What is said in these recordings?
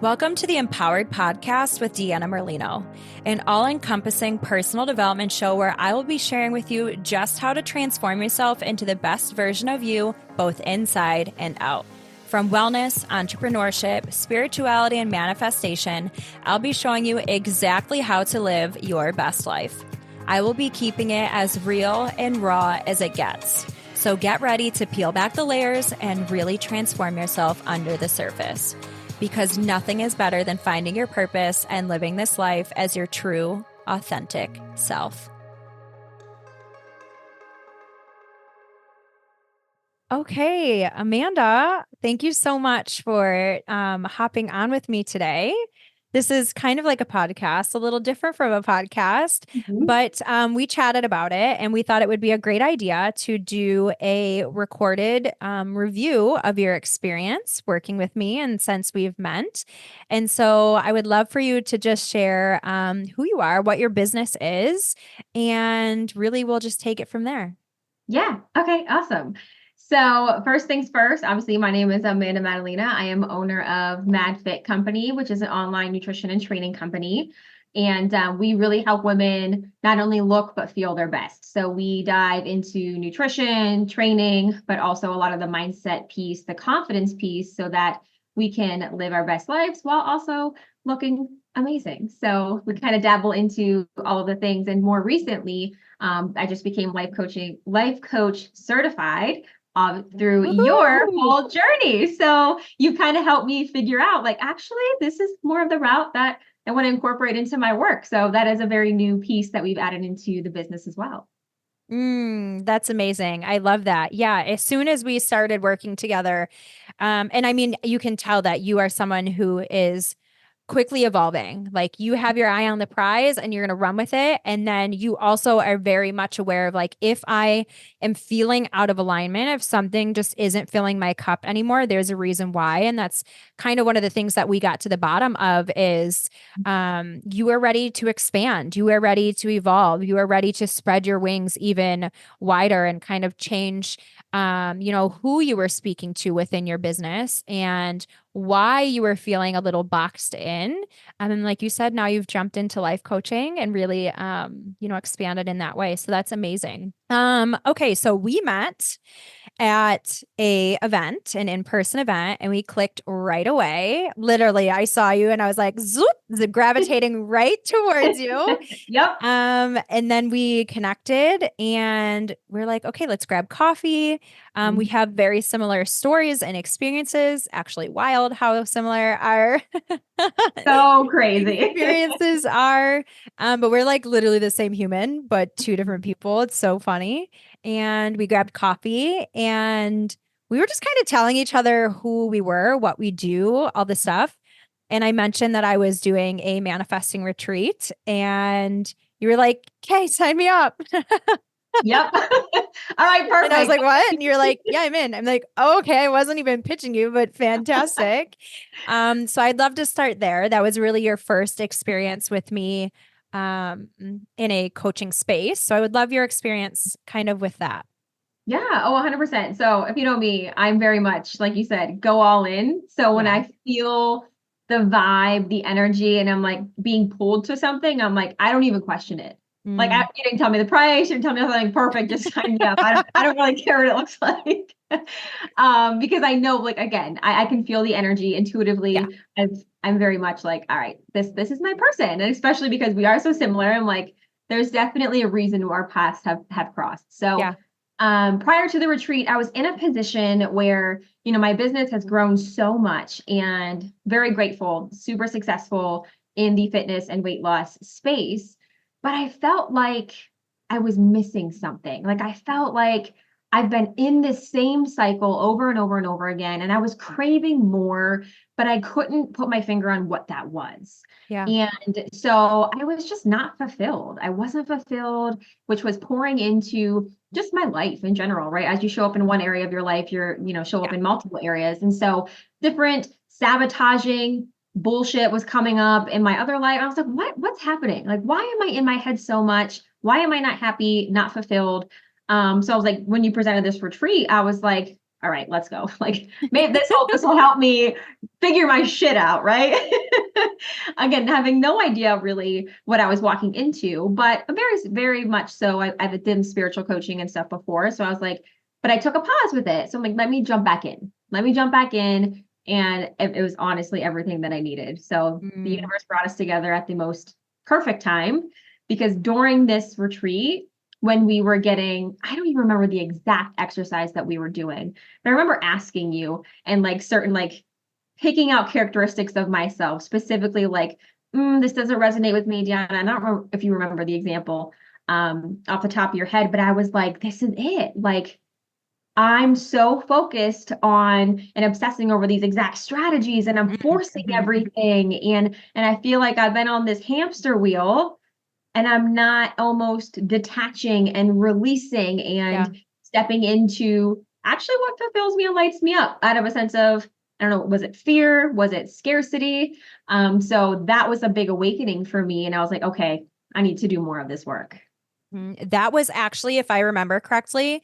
Welcome to the Empowered Podcast with Deanna Merlino, an all-encompassing personal development show where I will be sharing with you just how to transform yourself into the best version of you, both inside and out. From wellness, entrepreneurship, spirituality, and manifestation, I'll be showing you exactly how to live your best life. I will be keeping it as real and raw as it gets. So get ready to peel back the layers and really transform yourself under the surface. Because nothing is better than finding your purpose and living this life as your true, authentic self. Okay, Amanda, thank you so much for hopping on with me today. This is kind of like a podcast, a little different from a podcast, but we chatted about it and we thought it would be a great idea to do a recorded review of your experience working with me and since we've met. And so I would love for you to just share who you are, what your business is, and really we'll just take it from there. Yeah. Okay. Awesome. So first things first, obviously my name is Amanda Madalena. I am owner of MadFit Company, which is an online nutrition and training company. And we really help women not only look, but feel their best. So we dive into nutrition, training, but also a lot of the mindset piece, the confidence piece, so that we can live our best lives while also looking amazing. So we kind of dabble into all of the things. And more recently, I just became life coach certified through your whole journey. So you kind of helped me figure out, like, actually, this is more of the route that I want to incorporate into my work. So that is a very new piece that we've added into the business as well. That's amazing. I love that. Yeah. As soon as we started working together, and I mean, you can tell that you are someone who is quickly evolving. Like you have your eye on the prize and you're going to run with it. And then you also are very much aware of like, if I am feeling out of alignment, if something just isn't filling my cup anymore, there's a reason why. And that's kind of one of the things that we got to the bottom of is you are ready to expand. You are ready to evolve. You are ready to spread your wings even wider and kind of change, who you were speaking to within your business and why you were feeling a little boxed in. And then, like you said, now you've jumped into life coaching and really, expanded in that way. So that's amazing. Okay. So we met at an in-person event, and we clicked right away. Literally, I saw you and I was like, zoop, gravitating right towards you. Yep. And then we connected and we're like, okay, let's grab coffee. We have very similar stories and experiences, actually wild how similar our so crazy experiences are. But we're like literally the same human, but two different people. It's so funny. And we grabbed coffee and we were just kind of telling each other who we were, what we do, all this stuff. And I mentioned that I was doing a manifesting retreat and you were like, okay, sign me up. Yep. All right, perfect. And I was like, what? And you're like, yeah, I'm in. I'm like, oh, okay. I wasn't even pitching you, but fantastic. So I'd love to start there. That was really your first experience with me in a coaching space. So I would love your experience kind of with that. Yeah. Oh, 100%. So if you know me, I'm very much, like you said, go all in. So when I feel the vibe, the energy, and I'm like being pulled to something, I'm like, I don't even question it. Like, you didn't tell me the price, you didn't tell me something perfect, just sign me up. I don't really care what it looks like. Because I know, like, again, I can feel the energy intuitively. Yeah. I'm very much like, all right, this is my person. And especially because we are so similar, I'm like, there's definitely a reason our paths have crossed. So prior to the retreat, I was in a position where, my business has grown so much and very grateful, super successful in the fitness and weight loss space. But I felt like I was missing something. Like I felt like I've been in this same cycle over and over and over again. And I was craving more, but I couldn't put my finger on what that was. Yeah. And so I was just not fulfilled. I wasn't fulfilled, which was pouring into just my life in general, right? As you show up in one area of your life, you're, show up in multiple areas. And so different sabotaging bullshit was coming up in my other life. I was like, what's happening? Like, why am I in my head so much? Why am I not happy, not fulfilled? So I was like, when you presented this retreat, I was like, all right, let's go. Like maybe this will help me figure my shit out, right? Again, having no idea really what I was walking into, but very, very much so. I've done spiritual coaching and stuff before. So I was like, but I took a pause with it. So I'm like, let me jump back in. Let me jump back in. And it was honestly everything that I needed. So the Mm, universe brought us together at the most perfect time because during this retreat, when we were getting, I don't even remember the exact exercise that we were doing, but I remember asking you and like certain, like picking out characteristics of myself, specifically like, this doesn't resonate with me, Deanna. I don't remember if you remember the example off the top of your head, but I was like, this is it. Like, I'm so focused on and obsessing over these exact strategies and I'm forcing mhm. everything. And I feel like I've been on this hamster wheel and I'm not almost detaching and releasing Yeah. and stepping into actually what fulfills me and lights me up out of a sense of, I don't know, was it fear? Was it scarcity? So that was a big awakening for me. And I was like, okay, I need to do more of this work. That was actually, if I remember correctly,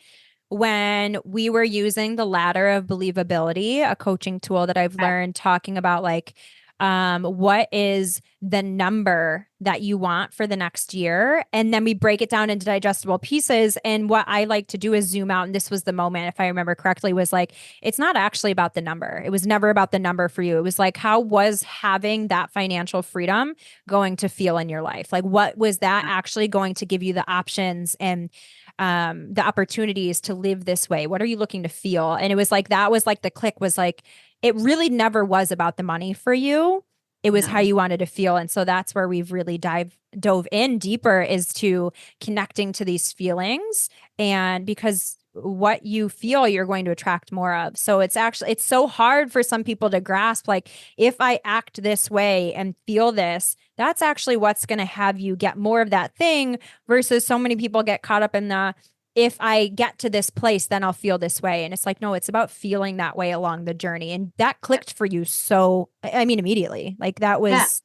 when we were using the ladder of believability, a coaching tool that I've learned talking about like what is the number that you want for the next year? And then we break it down into digestible pieces. And what I like to do is zoom out. And this was the moment, if I remember correctly, was like, it's not actually about the number. It was never about the number for you. It was like, how was having that financial freedom going to feel in your life? Like, what was that actually going to give you the options and the opportunities to live this way? What are you looking to feel? And it was like, that was like the click was like, it really never was about the money for you. It was how No. you wanted to feel. And so that's where we've really dove in deeper is to connecting to these feelings. And because what you feel, you're going to attract more of. So it's so hard for some people to grasp, like, if I act this way and feel this, that's actually what's going to have you get more of that thing versus so many people get caught up in the, if I get to this place, then I'll feel this way. And it's like, no, it's about feeling that way along the journey. And that clicked for you. So, I mean, immediately, like that Yeah. was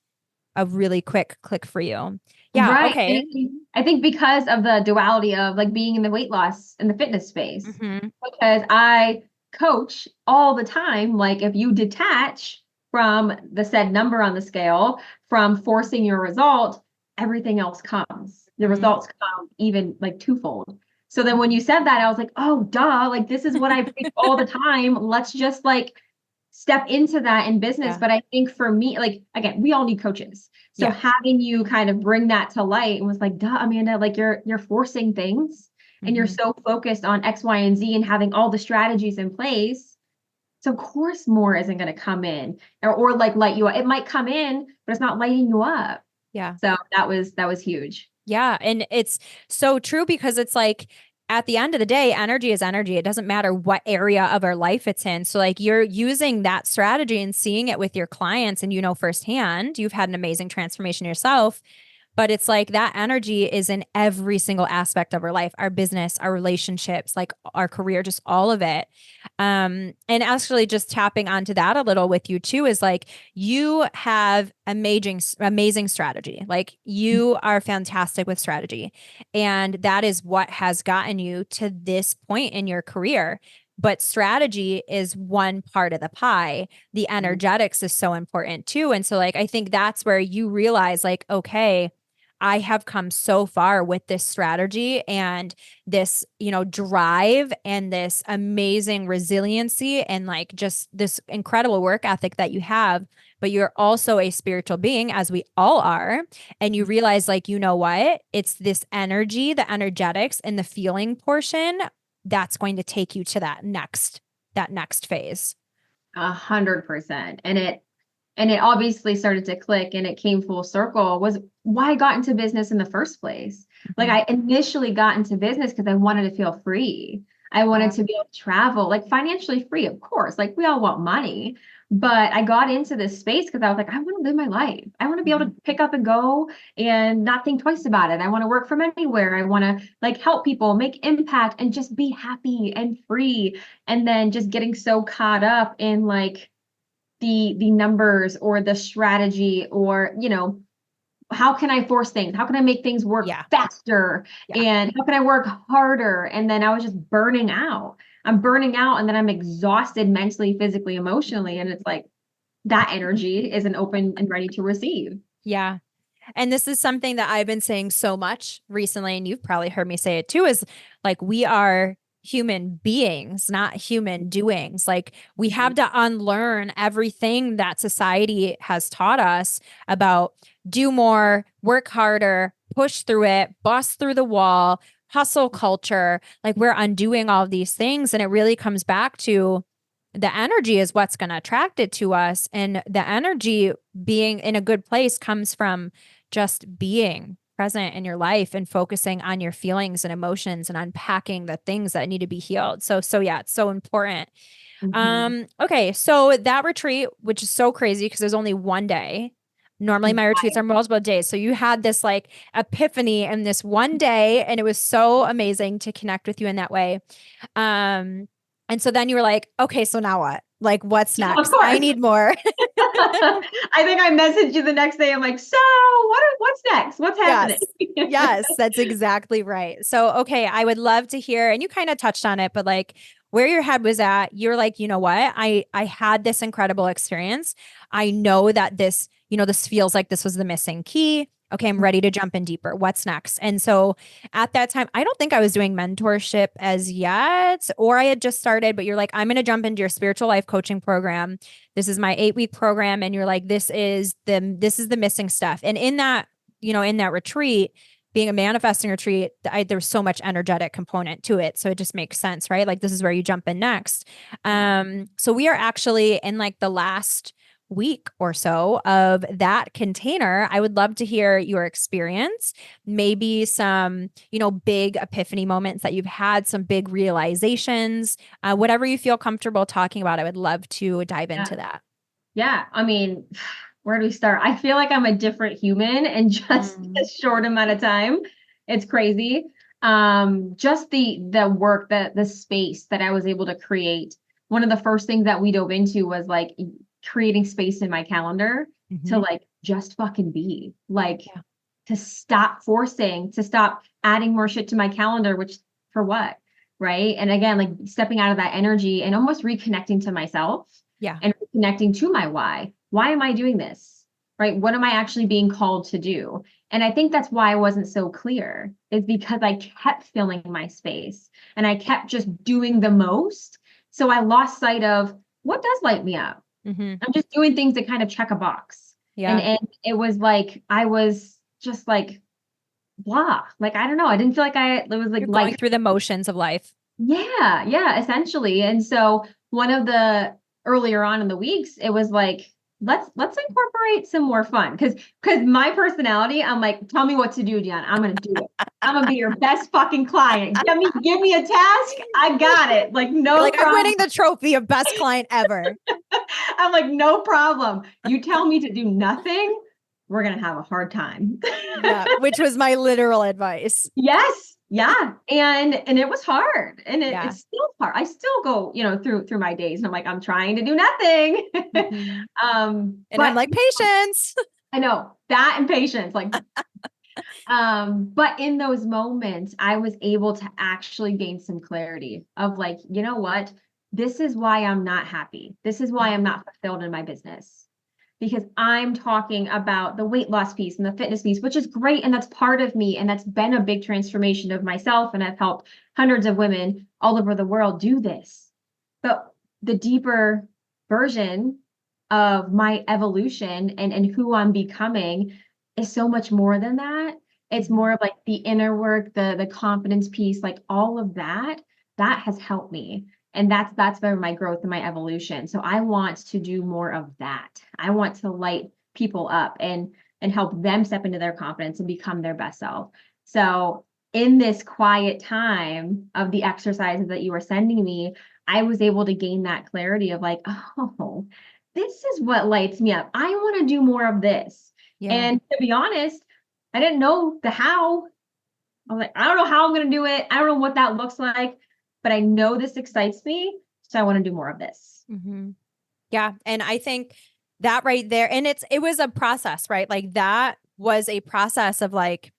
a really quick click for you. Yeah. Right. And Okay. I think because of the duality of like being in the weight loss and the fitness space, Hmm. because I coach all the time, like if you detach from the said number on the scale, from forcing your result, everything else comes. The Hmm. results come even like twofold. So then when you said that, I was like, oh, duh, like this is what I preach all the time. Let's just like step into that in business. Yeah. But I think for me, like again, we all need coaches. So Yeah. having you kind of bring that to light and was like, duh, Amanda, like you're forcing things and you're Hmm. so focused on X, Y, and Z and having all the strategies in place. So of course more isn't going to come in or like light you up. It might come in, but it's not lighting you up. Yeah. So that was huge. Yeah. And it's so true because it's like, at the end of the day, energy is energy. It doesn't matter what area of our life it's in. So, like, you're using that strategy and seeing it with your clients, and you know firsthand, you've had an amazing transformation yourself. But it's like that energy is in every single aspect of our life, our business, our relationships, like our career, just all of it. And actually just tapping onto that a little with you too is like you have amazing strategy. Like you are fantastic with strategy. And that is what has gotten you to this point in your career. But strategy is one part of the pie. The energetics is so important too. And so, like, I think that's where you realize, like, okay, I have come so far with this strategy and this, drive and this amazing resiliency and like just this incredible work ethic that you have. But you're also a spiritual being, as we all are. And you realize, like, you know what? It's this energy, the energetics, and the feeling portion that's going to take you to that next phase. 100%. And it obviously started to click and it came full circle was why I got into business in the first place. Like Mhm. I initially got into business because I wanted to feel free. I wanted Yeah. to be able to travel, like financially free, of course. Like we all want money, but I got into this space because I was like, I want to live my life. I want to be able Mhm. to pick up and go and not think twice about it. I want to work from anywhere. I want to like help people, make impact, and just be happy and free. And then just getting so caught up in like the numbers or the strategy or how can I force things, how can I make things work Yeah. faster, Yeah. and how can I work harder, and then I was just burning out. I'm burning out and then I'm exhausted mentally, physically, emotionally. And it's like that energy isn't open and ready to receive. Yeah. And this is something that I've been saying so much recently, and you've probably heard me say it too, is like we are human beings, not human doings. Like we have to unlearn everything that society has taught us about do more, work harder, push through it, bust through the wall, hustle culture. Like we're undoing all of these things. And it really comes back to the energy is what's going to attract it to us. And the energy being in a good place comes from just being present in your life and focusing on your feelings and emotions and unpacking the things that need to be healed. So yeah, it's so important. Mm-hmm. Okay, so that retreat, which is so crazy because there's only one day. Normally my retreats are multiple days. So you had this like epiphany in this one day, and it was so amazing to connect with you in that way. Um, and so then you were like, okay, so now what? Like, what's Of next? I course. need more. I think I messaged you the next day. I'm like, so what's next? What's happening? Yes. Yes, that's exactly right. So, okay, I would love to hear, and you kind of touched on it, but like where your head was at, you're like, you know what? I had this incredible experience. I know that this, this feels like this was the missing key. Okay, I'm ready to jump in deeper. What's next? And so at that time, I don't think I was doing mentorship as yet, or I had just started, but you're like, I'm going to jump into your spiritual life coaching program. This is my 8-week program. And you're like, this is the missing stuff. And in that retreat, being a manifesting retreat, there's so much energetic component to it. So it just makes sense, right? Like this is where you jump in next. So we are actually in like the last week or so of that container. I would love to hear your experience, maybe some, big epiphany moments that you've had, some big realizations, whatever you feel comfortable talking about. I would love to dive Yeah. into that. Yeah. I mean, where do we start? I feel like I'm a different human in just a Mm, short amount of time. It's crazy. Just the work, the space that I was able to create. One of the first things that we dove into was like creating space in my calendar to mhm. like just fucking be. Like Yeah. to stop forcing, to stop adding more shit to my calendar, which for what? Right. And again, like stepping out of that energy and almost reconnecting to myself Yeah. and reconnecting to my why. Why am I doing this? Right. What am I actually being called to do? And I think that's why I wasn't so clear, is because I kept filling my space and I kept just doing the most. So I lost sight of what does light me up. Hmm. I'm just doing things that kind of check a box. And Yeah. and it was like I was just like blah. Like I don't know. I didn't feel like it was like You're going light. through the motions of life. Yeah, yeah, essentially. And so one of the earlier on in the weeks, it was like, let's incorporate some more fun. Cause my personality, I'm like, tell me what to do, Deanna. I'm gonna do it. I'm gonna be your best fucking client. Give me a task. I got it. Like, You're no like, I'm problem. winning the trophy of best client ever. I'm like, no problem. You tell me to do nothing, we're gonna have a hard time. Yeah, which was my literal advice. Yes. Yeah. And it was hard. And Yeah. it's still hard. I still go, through my days and I'm like, I'm trying to do nothing. Mhm. And I'm But like, patience. I know that and patience, like, but in those moments, I was able to actually gain some clarity of like, you know what? This is why I'm not happy. This is why I'm not fulfilled in my business. Because I'm talking about the weight loss piece and the fitness piece, which is great. And that's part of me. And that's been a big transformation of myself. And I've helped hundreds of women all over the world do this. But the deeper version of my evolution and who I'm becoming is so much more than that. It's Mhm. more of like the inner work, the confidence piece, like all of that has helped me. And that's been my growth and my evolution. So I want to do more of that. I want to light people up and help them step into their confidence and become their best self. So in this quiet time of the exercises that you were sending me, I was able to gain that clarity of like, oh, this is what lights me up. I want to do more of this. Yeah. And to be honest, I didn't know the how. I was like, I don't know how I'm going to do it. I don't know what that looks like, but I know this excites me. So I want to do more of this. Hmm. Yeah. And I think that right there, and it was a process, right? Like that was a process of like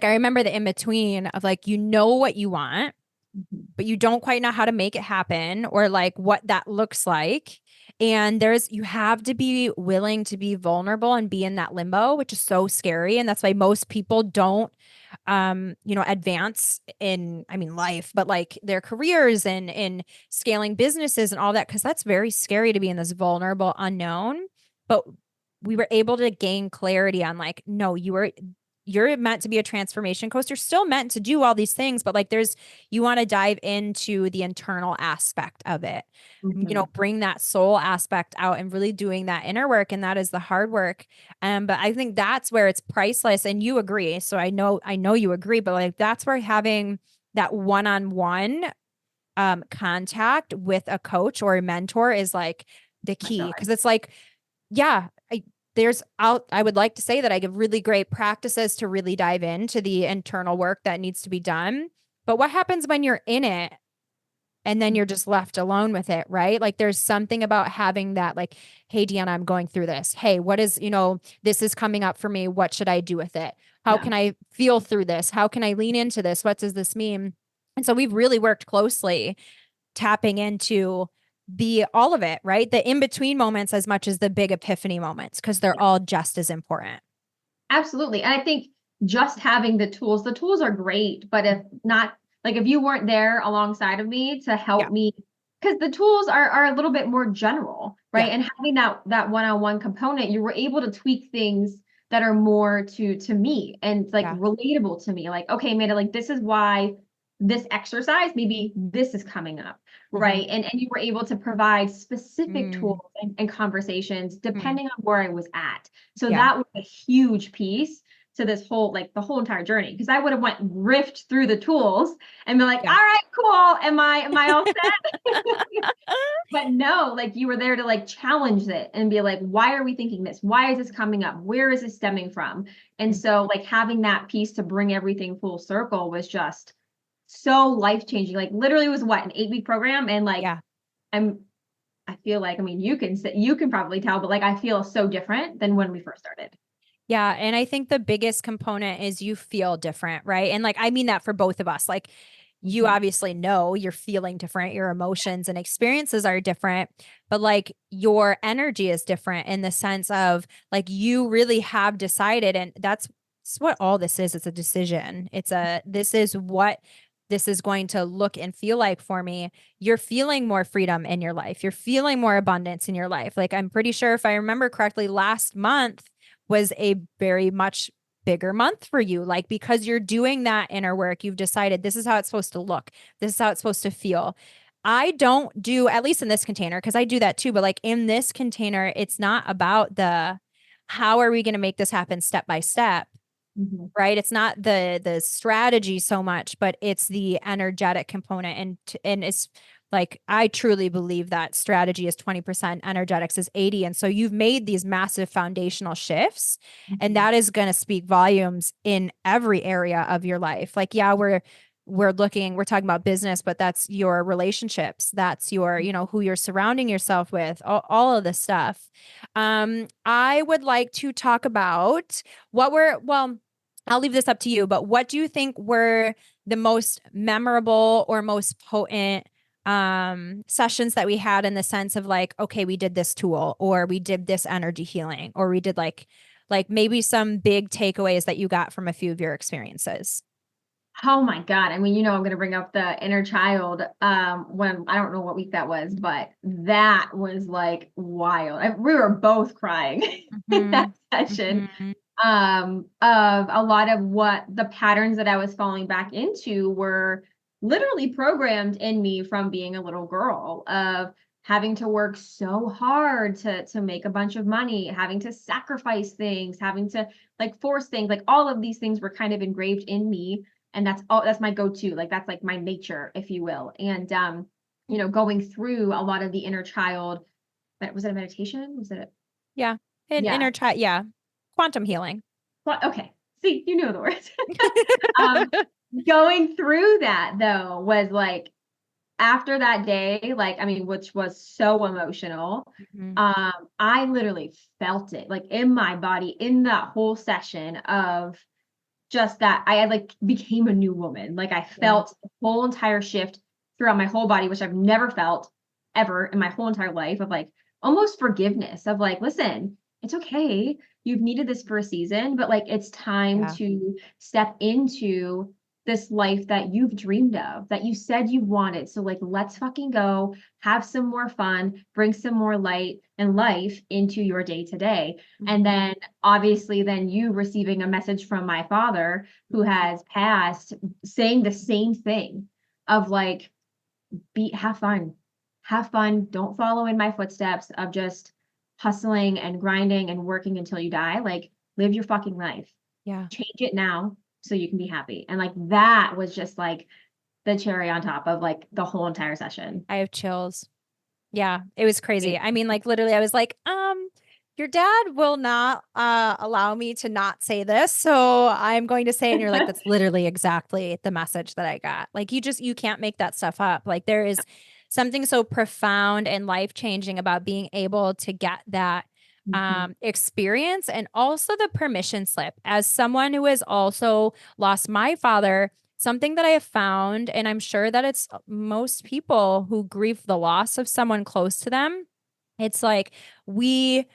I remember the in between of like, what you want. Mhm. but you don't quite know how to make it happen or like what that looks like. And you have to be willing to be vulnerable and be in that limbo, which is so scary. And that's why most people don't, advance in, I mean, life, but like their careers and in scaling businesses and all that, because that's very scary to be in this vulnerable unknown. But we were able to gain clarity on like, no, you're meant to be a transformation coach. You're still meant to do all these things, but like you want to dive into the internal aspect of it, Mhm. bring that soul aspect out and really doing that inner work. And that is the hard work. But I think that's where it's priceless. And you agree. So I know you agree, but like that's where having that one-on-one contact with a coach or a mentor is like the My key. God. Cause it's like, yeah, I would like to say that I give really great practices to really dive into the internal work that needs to be done. But what happens when you're in it and then you're just left alone with it, right? Like there's something about having that, like, hey, Deanna, I'm going through this. Hey, this is coming up for me. What should I do with it? How Yeah. can I feel through this? How can I lean into this? What does this mean? And so we've really worked closely tapping into the all of it, right? The in between moments as much as the big epiphany moments, because they're all just as important. Absolutely. And I think just having the tools are great, but if not, like if you weren't there alongside of me to Yeah. help me, because the tools are a little bit more general, Yeah. right? And having that one-on-one component, you were able to tweak things that are more to me and like Yeah. relatable to me. Like, okay, Amanda, like this is why this exercise, maybe this is coming up, Mm-hmm. right? And you were able to provide specific tools Mm, and conversations mm, depending on where I was at. So yeah. that was a huge piece to this whole, like the whole entire journey. Because I would have went riffed through the tools and be like, all Yeah. right, cool. Am I all set? But no, like you were there to like challenge it and be like, why are we thinking this? Why is this coming up? Where is this stemming from? And Mm, so like having that piece to bring everything full circle was just so life changing. Like literally it was what, an 8-week program. And like yeah. I'm I feel like, I mean, you can probably tell, but like I feel so different than when we first started. Yeah. And I think the biggest component is you feel different, right? And like, I mean that for both of us. Like, you Mhm. obviously know you're feeling different, your emotions and experiences are different, but like your energy is different in the sense of like you really have decided, and that's what all this is. It's a decision. This is what this is going to look and feel like for me. You're feeling more freedom in your life. You're feeling more abundance in your life. Like, I'm pretty sure if I remember correctly, last month was a very much bigger month for you. Like, because you're doing that inner work, you've decided this is how it's supposed to look, this is how it's supposed to feel. I don't do, at least in this container, because I do that too, but like in this container, it's not about the how are we going to make this happen step by step, Mhm. right? It's not the strategy so much, but it's the energetic component. And it's like I truly believe that strategy is 20%, energetics is 80. And so you've made these massive foundational shifts, and Mhm. that is going to speak volumes in every area of your life. Like, yeah, we're talking about business, but that's your relationships, that's your, who you're surrounding yourself with, all of this stuff. I would like to talk about well, I'll leave this up to you, but what do you think were the most memorable or most potent sessions that we had, in the sense of like, okay, we did this tool or we did this energy healing or we did like maybe some big takeaways that you got from a few of your experiences? Oh my God. I mean, I'm going to bring up the inner child when I don't know what week that was, but that was like wild. We were both crying in that Mhm. session Mhm. of a lot of what the patterns that I was falling back into were literally programmed in me from being a little girl of having to work so hard to make a bunch of money, having to sacrifice things, having to like force things, like all of these things were kind of engraved in me. And that's my go-to, like that's like my nature, if you will. And going through a lot of the inner child, was it a meditation? Was it Yeah. And yeah. inner child, yeah. Quantum healing. Well, okay. See, you know the words. um, Going through that though was like after that day, like I mean, which was so emotional. Mhm. I literally felt it like in my body in that whole session of just that I had like became a new woman. Like I felt the whole entire shift throughout my whole body, which I've never felt ever in my whole entire life, of like almost forgiveness of like, listen, it's okay. You've needed this for a season, but like it's time Yeah. to step into this life that you've dreamed of, that you said you wanted. So like, let's fucking go have some more fun, bring some more light and life into your day to day. And then obviously then you receiving a message from my father who has passed saying the same thing of like, have fun. Don't follow in my footsteps of just hustling and grinding and working until you die. Like live your fucking life. Yeah. Change it now so you can be happy. And like that was just like the cherry on top of like the whole entire session. I have chills. Yeah, it was crazy. I mean, like literally I was like, your dad will not allow me to not say this. So I'm going to say, and you're like, that's literally exactly the message that I got. Like you can't make that stuff up. Like there is something so profound and life-changing about being able to get that experience and also the permission slip. As someone who has also lost my father, something that I have found, and I'm sure that it's most people who grieve the loss of someone close to them, it's like we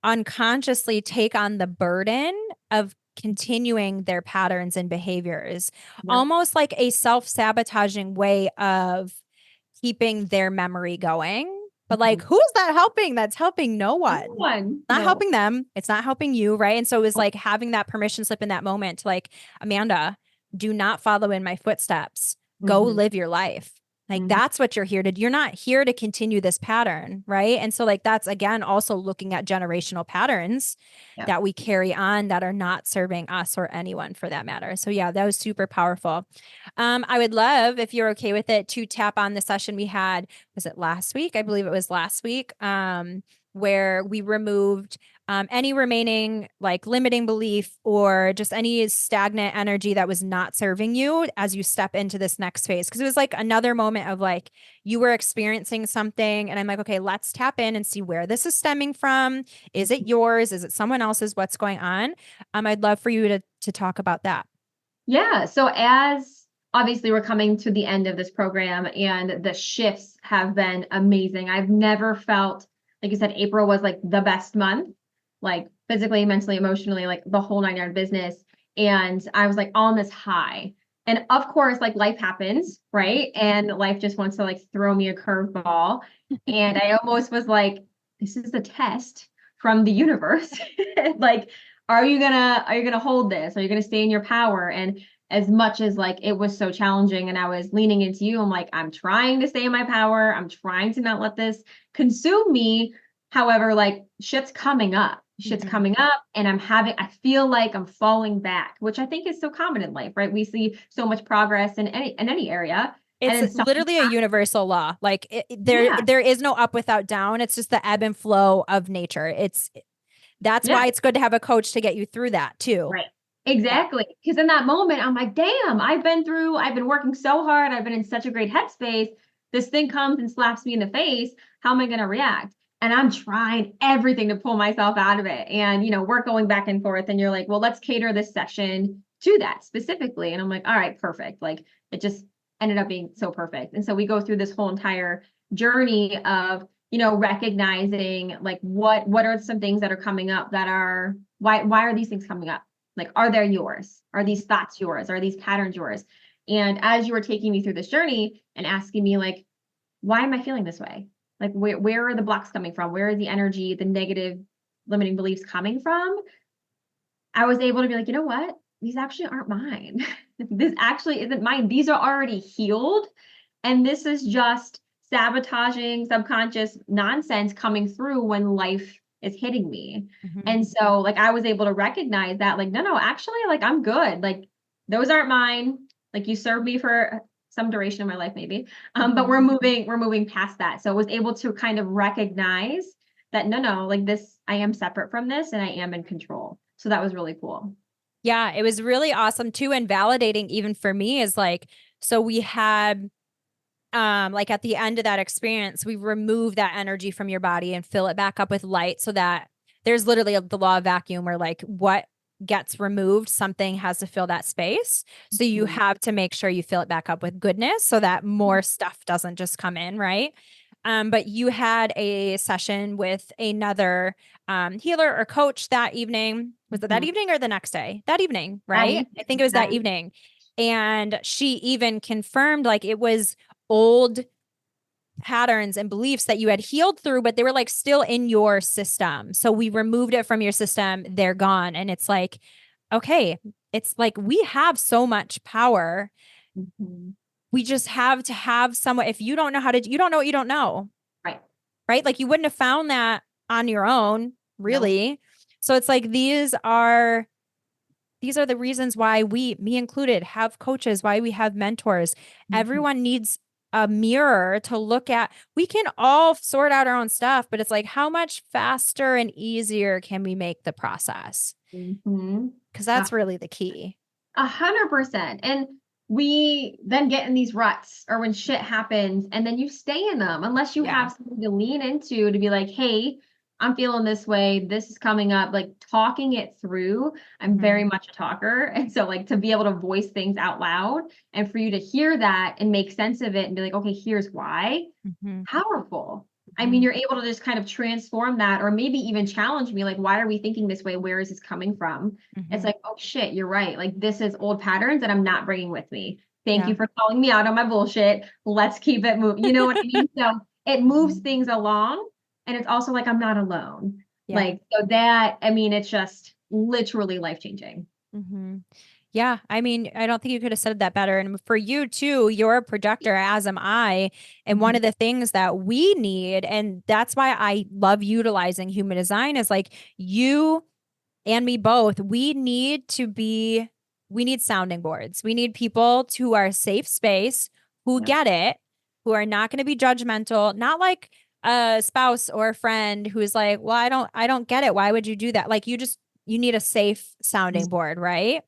unconsciously take on the burden of continuing their patterns and behaviors, Yep. almost like a self-sabotaging way of keeping their memory going. But like, who is that helping? That's helping no No one. one. Not No. helping them. It's not helping you, right? And so it was like having that permission slip in that moment to like, Amanda, do not follow in my footsteps. Go Mm-hmm. live your life. Like Mm-hmm. that's what you're here to do. You're not here to continue this pattern, right? And so like that's again also looking at generational patterns Yep. that we carry on that are not serving us or anyone for that matter. So yeah, that was super powerful. I would love if you're okay with it to tap on the session we had. Was it last week? I believe it was last week. Where we removed any remaining like limiting belief or just any stagnant energy that was not serving you as you step into this next phase. Cause it was like another moment of like you were experiencing something and I'm like, okay, let's tap in and see where this is stemming from. Is it yours? Is it someone else's? What's going on? I'd love for you to talk about that. Yeah. So as obviously we're coming to the end of this program and the shifts have been amazing. I've never felt, like you said, April was like the best month, like physically, mentally, emotionally, like the whole 9 yard business. And I was like on this high. And of course, like life happens, right? And life just wants to like throw me a curveball. And I almost was like, this is a test from the universe. Like, are you gonna hold this? Are you gonna stay in your power? And as much as like it was so challenging and I was leaning into you, I'm like, I'm trying to stay in my power. I'm trying to not let this consume me. However, like shit's coming up. Shit's Mhm. coming up and I feel like I'm falling back, which I think is so common in life, right? We see so much progress in any area. And It's then something, literally a universal law. Like yeah, there is no up without down. It's just the ebb and flow of nature. That's yeah. why it's good to have a coach to get you through that too. Right. Yeah. Exactly. Because in that moment, I'm like, damn, I've been working so hard. I've been in such a great headspace. This thing comes and slaps me in the face. How am I going to react? And I'm trying everything to pull myself out of it. And, we're going back and forth. And you're like, well, let's cater this session to that specifically. And I'm like, all right, perfect. Like it just ended up being so perfect. And so we go through this whole entire journey of, recognizing like what are some things that are coming up that are why are these things coming up? Like, are they yours? Are these thoughts yours? Are these patterns yours? And as you were taking me through this journey and asking me, like, why am I feeling this way? Like, where are the blocks coming from? Where is the energy, the negative limiting beliefs coming from? I was able to be like, you know what? These actually aren't mine. This actually isn't mine. These are already healed. And this is just sabotaging subconscious nonsense coming through when life is hitting me. Mhm. And so like I was able to recognize that like, no, actually like I'm good. Like those aren't mine. Like you served me for some duration of my life, maybe. But Mhm. we're moving past that. So I was able to kind of recognize that no, like this, I am separate from this and I am in control. So that was really cool. Yeah, it was really awesome too and validating even for me is like so we had like at the end of that experience we remove that energy from your body and fill it back up with light so that there's literally the law of vacuum where like gets removed, something has to fill that space. So you Mhm. have to make sure you fill it back up with goodness so that more stuff doesn't just come in, right? But you had a session with another healer or coach that evening. Was it that Mhm. evening or the next day? That evening, That right? I think it evening, was that evening. And she even confirmed like it was old patterns and beliefs that you had healed through, but they were like still in your system. So we removed it from your system, they're gone. And it's like, okay, it's like we have so much power. Mhm. We just have to have someone. If you don't know how to, you don't know what you don't know, Right. right? Like you wouldn't have found that on your own, No. really. So it's like these are the reasons why we, me included, have coaches, why we have mentors. Mhm. Everyone needs a mirror to look at. We can all sort out our own stuff, but it's like, how much faster and easier can we make the process? Mhm. Because Uh, that's really the key. 100%. And we then get in these ruts or when shit happens and then you stay in them unless you Yeah. have something to lean into to be like, hey, I'm feeling this way. This is coming up. Like talking it through. I'm very Mhm. much a talker. And so, like, to be able to voice things out loud and for you to hear that and make sense of it and be like, okay, here's why. Mhm. Powerful. I mean, Mhm. you're able to just kind of transform that or maybe even challenge me, like, why are we thinking this way? Where is this coming from? It's Mhm. like, oh shit, you're right. Like, this is old patterns that I'm not bringing with me. Thank Yeah. you for calling me out on my bullshit. Let's keep it moving. You know what I mean? So it moves Mhm. things along. And it's also like, I'm not alone. Yeah. Like, so that, I mean, it's just literally life changing. Hmm. Yeah. I mean, I don't think you could have said that better. And for you too, you're a projector, as am I. And one Mhm. of the things that we need, and that's why I love utilizing human design, is like you and me both, we need sounding boards. We need people who are safe space, who Yeah. get it, who are not going to be judgmental, not like a spouse or a friend who's like, well, I don't get it. Why would you do that? Like you need a safe sounding board, right?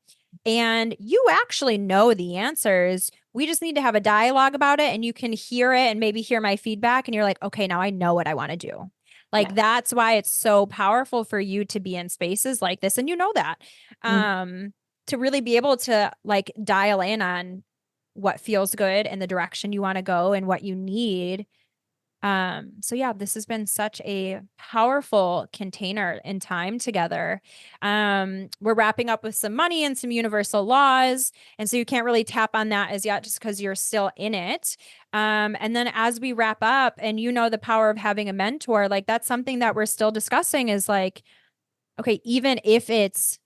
And you actually know the answers. We just need to have a dialogue about it and you can hear it and maybe hear my feedback. And you're like, okay, now I know what I want to do. Yeah. Like that's why it's so powerful for you to be in spaces like this. And you know that. Mm. Um, to really be able to like dial in on what feels good and the direction you want to go and what you need. So yeah, this has been such a powerful container in time together. We're wrapping up with some money and some universal laws. And so you can't really tap on that as yet just because you're still in it. And then as we wrap up, and you know the power of having a mentor, like that's something that we're still discussing is like, okay, even if it's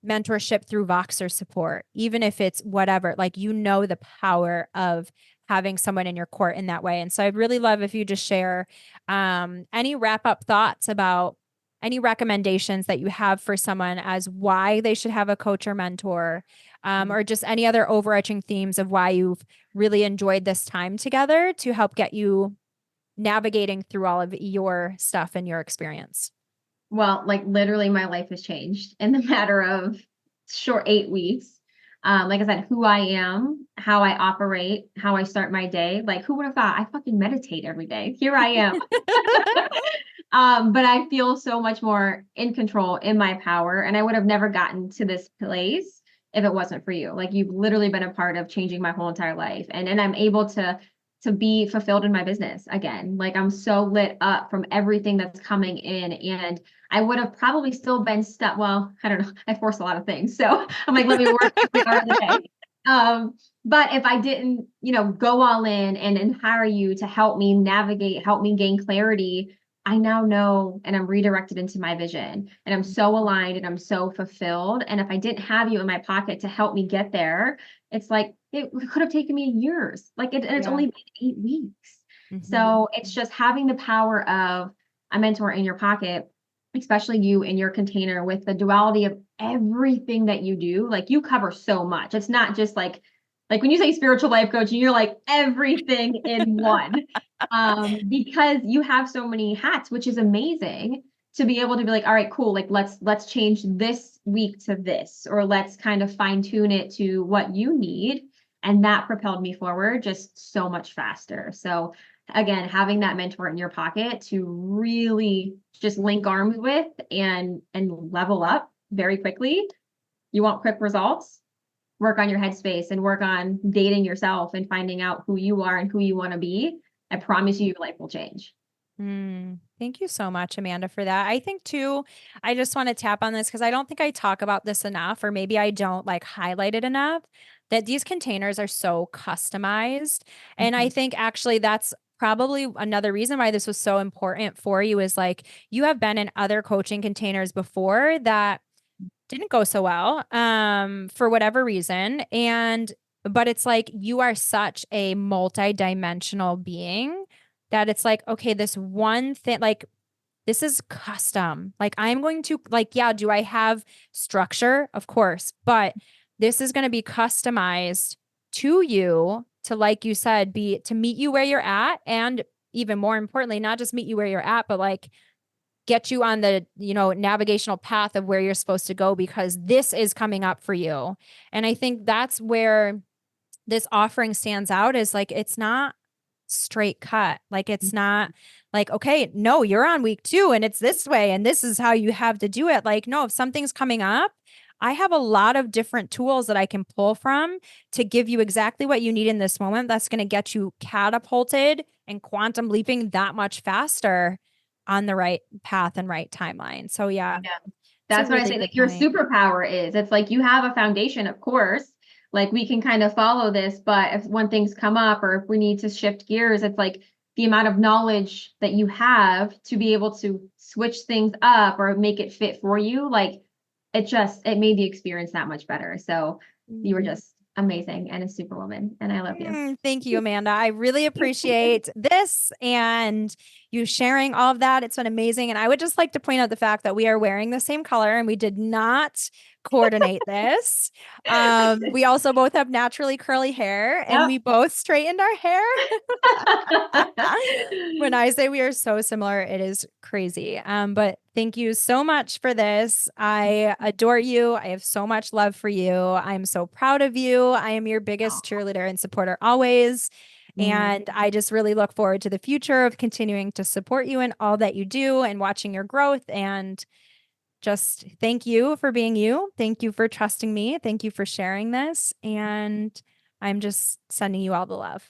mentorship through Voxer support, even if it's whatever, like you know the power of having someone in your court in that way. And so I'd really love if you just share any wrap up thoughts about any recommendations that you have for someone as why they should have a coach or mentor, or just any other overarching themes of why you've really enjoyed this time together to help get you navigating through all of your stuff and your experience. Well, like literally my life has changed in the matter of short 8 weeks. Like I said, who I am, how I operate, how I start my day. Like, who would have thought I fucking meditate every day? Here I am. But I feel so much more in control, in my power, and I would have never gotten to this place if it wasn't for you. Like, you've literally been a part of changing my whole entire life, and I'm able to be fulfilled in my business again. Like, I'm so lit up from everything that's coming in, and I would have probably still been stuck. Well, I don't know. I force a lot of things, so I'm like, let me work every hour of the day. Um, but if I didn't, go all in and hire you to help me navigate, help me gain clarity, I now know and I'm redirected into my vision and I'm so aligned and I'm so fulfilled. And if I didn't have you in my pocket to help me get there, it's like it could have taken me years. Like and it's Yeah. only been 8 weeks. Hmm. So it's just having the power of a mentor in your pocket, especially you in your container with the duality of everything that you do. Like you cover so much. It's not just like when you say spiritual life coaching, you're like everything in one because you have so many hats, which is amazing to be able to be like, all right, cool. Like let's change this week to this, or let's kind of fine tune it to what you need. And that propelled me forward just so much faster. So again, having that mentor in your pocket to really just link arms with and level up very quickly. You want quick results? Work on your headspace and work on dating yourself and finding out who you are and who you want to be. I promise you, your life will change. Thank you so much, Amanda, for that. I think too, I just want to tap on this because I don't think I talk about this enough, or maybe I don't like highlight it enough, that these containers are so customized. And I Mhm. think actually that's probably another reason why this was so important for you is like you have been in other coaching containers before that didn't go so well for whatever reason. And but it's like you are such a multi-dimensional being that it's like, okay, this one thing, like this is custom. Like I'm going to like, yeah, do I have structure? Of course, but this is going to be customized to you to, like you said, be to meet you where you're at. And even more importantly, not just meet you where you're at, but like get you on the, navigational path of where you're supposed to go because this is coming up for you. And I think that's where this offering stands out is like it's not straight cut. Like it's not like, okay, no, you're on week 2 and it's this way and this is how you have to do it. Like, no, if something's coming up, I have a lot of different tools that I can pull from to give you exactly what you need in this moment. That's going to get you catapulted and quantum leaping that much faster on the right path and right timeline. So yeah, Yeah. it's a That's what I really say good that your point. superpower is. It's like you have a foundation, of course. Like we can kind of follow this, but if when things come up or if we need to shift gears, it's like the amount of knowledge that you have to be able to switch things up or make it fit for you. Like it made the experience that much better. So you were just amazing and a superwoman, and I love you. Thank you, Amanda. I really appreciate this and you sharing all of that. It's been amazing. And I would just like to point out the fact that we are wearing the same color and we did not coordinate this. We also both have naturally curly hair and Yep. we both straightened our hair. When I say we are so similar, it is crazy. But thank you so much for this. I adore you. I have so much love for you. I'm so proud of you. I am your biggest cheerleader and supporter always. Mm. And I just really look forward to the future of continuing to support you in all that you do and watching your growth. And just thank you for being you. Thank you for trusting me. Thank you for sharing this. And I'm just sending you all the love.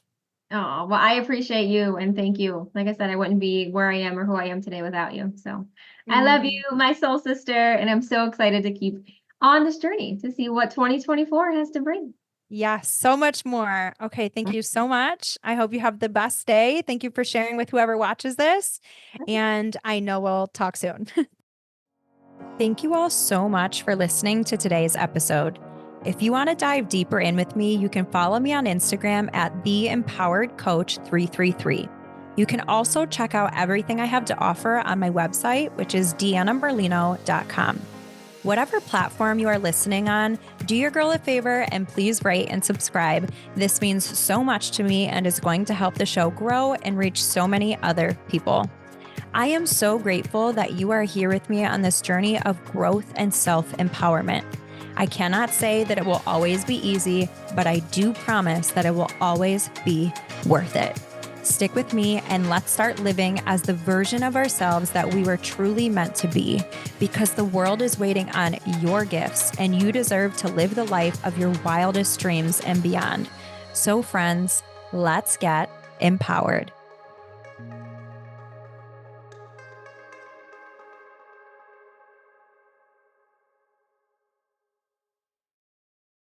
Oh, well, I appreciate you and thank you. Like I said, I wouldn't be where I am or who I am today without you. So I love you, Mm. my soul sister, and I'm so excited to keep on this journey to see what 2024 has to bring. Yes, so much more. Okay, thank you so much. I hope you have the best day. Thank you for sharing with whoever watches this. And I know we'll talk soon. Thank you all so much for listening to today's episode. If you want to dive deeper in with me, you can follow me on Instagram at theempoweredcoach333. You can also check out everything I have to offer on my website, which is deannamerlino.com. Whatever platform you are listening on, do your girl a favor and please rate and subscribe. This means so much to me and is going to help the show grow and reach so many other people. I am so grateful that you are here with me on this journey of growth and self-empowerment. I cannot say that it will always be easy, but I do promise that it will always be worth it. Stick with me and let's start living as the version of ourselves that we were truly meant to be, because the world is waiting on your gifts and you deserve to live the life of your wildest dreams and beyond. So friends, let's get empowered.